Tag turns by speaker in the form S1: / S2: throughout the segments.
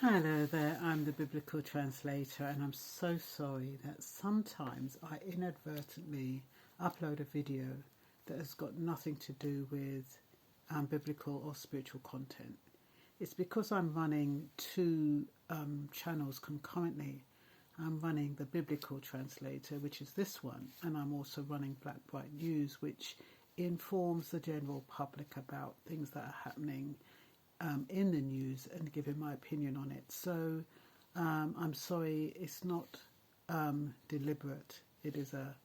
S1: Hello there, I'm the Biblical Translator, and I'm so sorry that sometimes I inadvertently upload a video that has got nothing to do with biblical or spiritual content. It's because I'm running two channels concurrently. I'm running the Biblical Translator, which is this one, and I'm also running Black Bright News, which informs the general public about things that are happening in the news and giving my opinion on it. So I'm sorry, it's not deliberate. It is a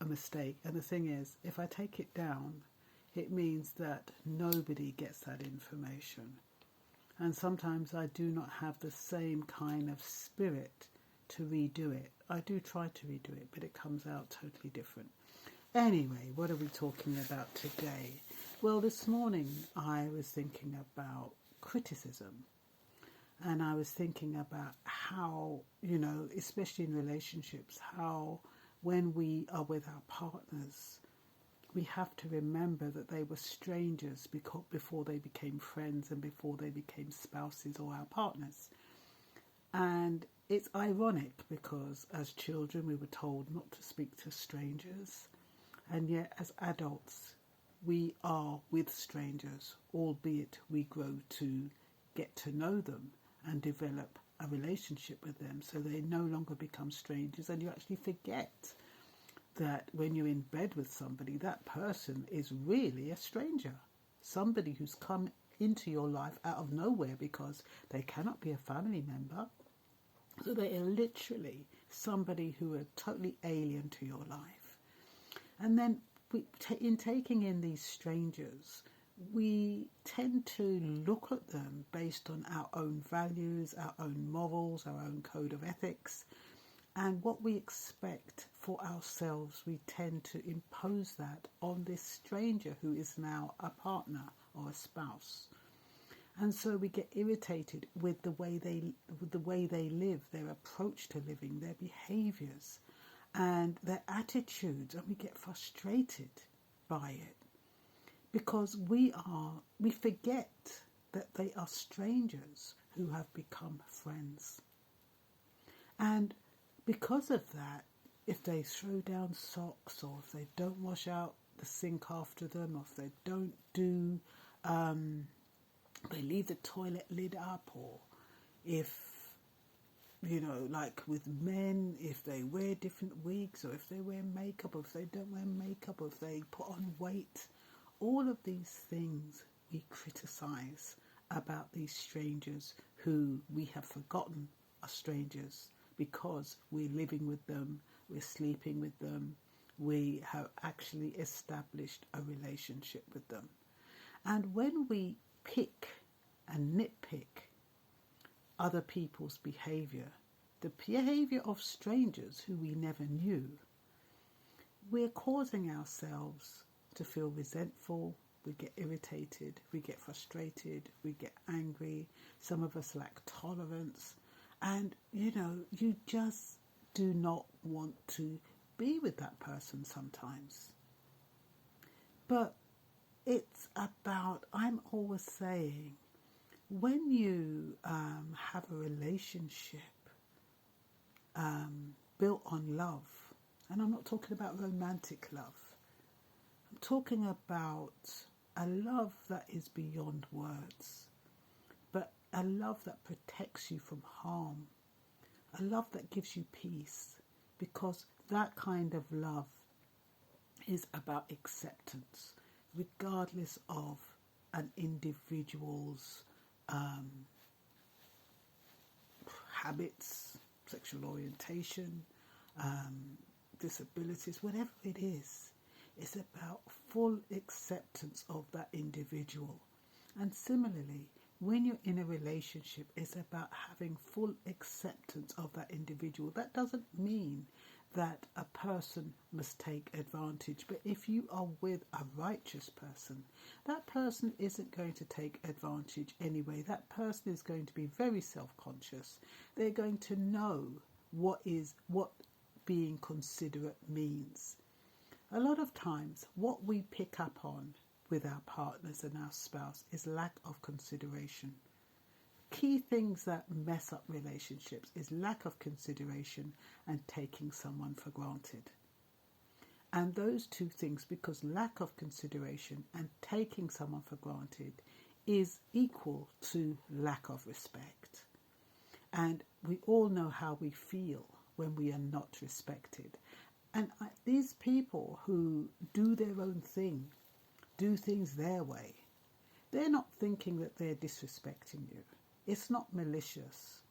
S1: mistake. And the thing is, if I take it down, it means that nobody gets that information. And sometimes I do not have the same kind of spirit to redo it. I do try to redo it, but it comes out totally different. Anyway, what are we talking about today? Well, this morning I was thinking about criticism, and I was thinking about how, especially in relationships, how when we are with our partners, we have to remember that they were strangers before they became friends and before they became spouses or our partners. And it's ironic because as children we were told not to speak to strangers. And yet, as adults, we are with strangers, albeit we grow to get to know them and develop a relationship with them, so they no longer become strangers, and you actually forget that when you're in bed with somebody, that person is really a stranger, somebody who's come into your life out of nowhere because they cannot be a family member, so they are literally somebody who are totally alien to your life. And then in taking in these strangers, we tend to look at them based on our own values, our own morals, our own code of ethics. And what we expect for ourselves, we tend to impose that on this stranger who is now a partner or a spouse. And so we get irritated with the way they live, their approach to living, their behaviours, and their attitudes, and we get frustrated by it because we forget that they are strangers who have become friends. And because of that, if they throw down socks, or if they don't wash out the sink after them, or if they don't do they leave the toilet lid up, or if like with men, if they wear different wigs, or if they wear makeup, or if they don't wear makeup, or if they put on weight, all of these things we criticize about these strangers who we have forgotten are strangers because we're living with them, we're sleeping with them, we have actually established a relationship with them. And when we pick and nitpick other people's behaviour, the behaviour of strangers who we never knew, we're causing ourselves to feel resentful, we get irritated, we get frustrated, we get angry, some of us lack tolerance, and you just do not want to be with that person sometimes. But it's about, I'm always saying, when you have a relationship built on love, and I'm not talking about romantic love, I'm talking about a love that is beyond words, but a love that protects you from harm, a love that gives you peace, because that kind of love is about acceptance, regardless of an individual's habits, sexual orientation, disabilities, whatever it is. It's about full acceptance of that individual. And similarly, when you're in a relationship, it's about having full acceptance of that individual. That doesn't mean that a person must take advantage, but if you are with a righteous person, that person isn't going to take advantage anyway. That person is going to be very self-conscious. They're going to know what being considerate means. A lot of times what we pick up on with our partners and our spouse is lack of consideration, key things that mess up relationships is lack of consideration and taking someone for granted. And those two things, because lack of consideration and taking someone for granted is equal to lack of respect. And we all know how we feel when we are not respected. And these people who do their own thing, do things their way, they're not thinking that they're disrespecting you. It's not malicious.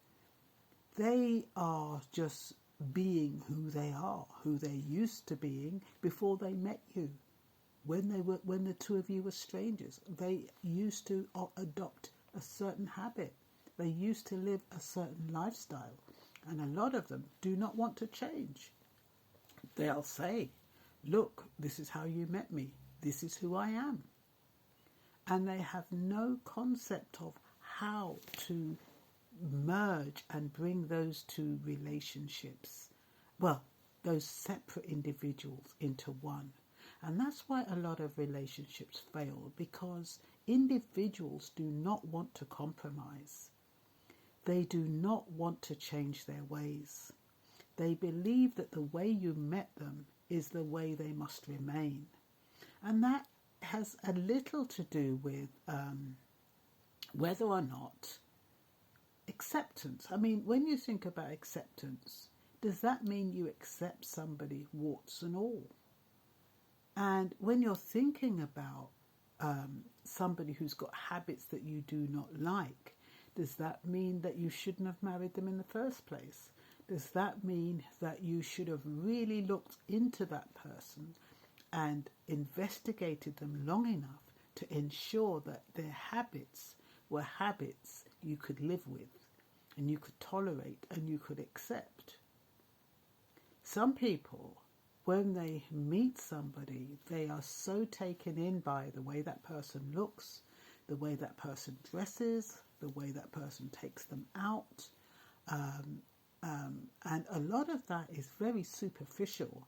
S1: They are just being who they are, who they're used to being before they met you. When the two of you were strangers, they used to adopt a certain habit. They used to live a certain lifestyle. And a lot of them do not want to change. They'll say, look, this is how you met me. This is who I am. And they have no concept of how to merge and bring those two relationships, well, those separate individuals into one. And that's why a lot of relationships fail, because individuals do not want to compromise. They do not want to change their ways. They believe that the way you met them is the way they must remain. And that has a little to do with whether or not acceptance. I mean, when you think about acceptance, does that mean you accept somebody warts and all? And when you're thinking about somebody who's got habits that you do not like, does that mean that you shouldn't have married them in the first place? Does that mean that you should have really looked into that person and investigated them long enough to ensure that their habits were habits you could live with and you could tolerate and you could accept? Some people, when they meet somebody, they are so taken in by the way that person looks, the way that person dresses, the way that person takes them out. And a lot of that is very superficial.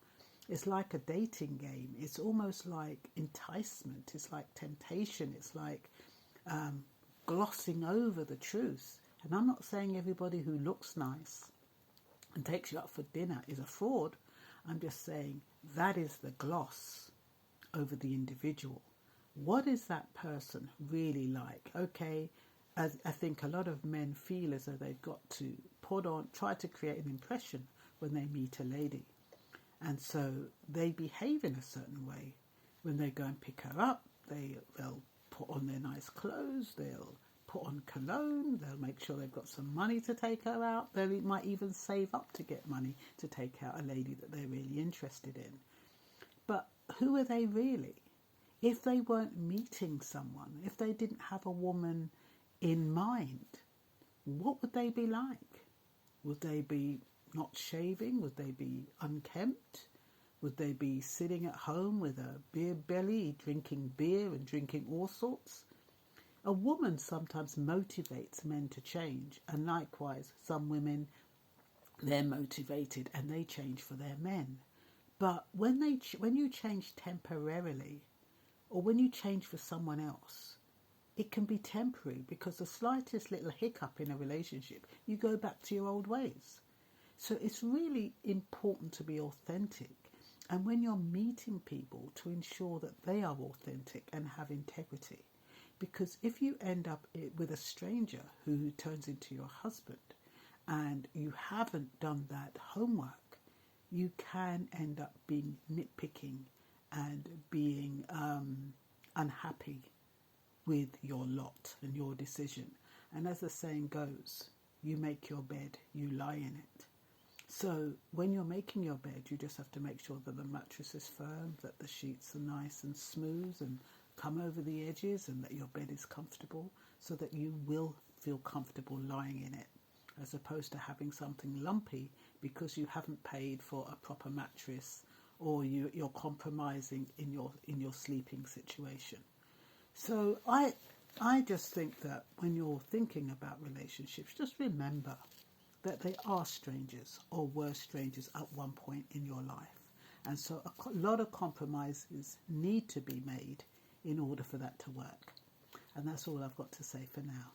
S1: It's like a dating game. It's almost like enticement. It's like temptation. It's like glossing over the truth. And I'm not saying everybody who looks nice and takes you out for dinner is a fraud. I'm just saying that is the gloss over the individual. What is that person really like? Okay, I think a lot of men feel as though they've got to try to create an impression when they meet a lady. And so they behave in a certain way. When they go and pick her up, they'll put on their nice clothes, they'll put on cologne, they'll make sure they've got some money to take her out. They might even save up to get money to take out a lady that they're really interested in. But who are they really? If they weren't meeting someone, if they didn't have a woman in mind, what would they be like? Would they be not shaving? Would they be unkempt? Would they be sitting at home with a beer belly, drinking beer and drinking all sorts? A woman sometimes motivates men to change, and likewise some women, they're motivated and they change for their men. But when you change temporarily, or when you change for someone else, it can be temporary, because the slightest little hiccup in a relationship, you go back to your old ways. So it's really important to be authentic. And when you're meeting people, to ensure that they are authentic and have integrity. Because if you end up with a stranger who turns into your husband and you haven't done that homework, you can end up being nitpicking and being unhappy with your lot and your decision. And as the saying goes, you make your bed, you lie in it. So when you're making your bed, you just have to make sure that the mattress is firm, that the sheets are nice and smooth and come over the edges, and that your bed is comfortable, so that you will feel comfortable lying in it, as opposed to having something lumpy because you haven't paid for a proper mattress, or you're compromising in your sleeping situation. So I just think that when you're thinking about relationships, just remember that they are strangers, or were strangers at one point in your life. And so a lot of compromises need to be made in order for that to work. And that's all I've got to say for now.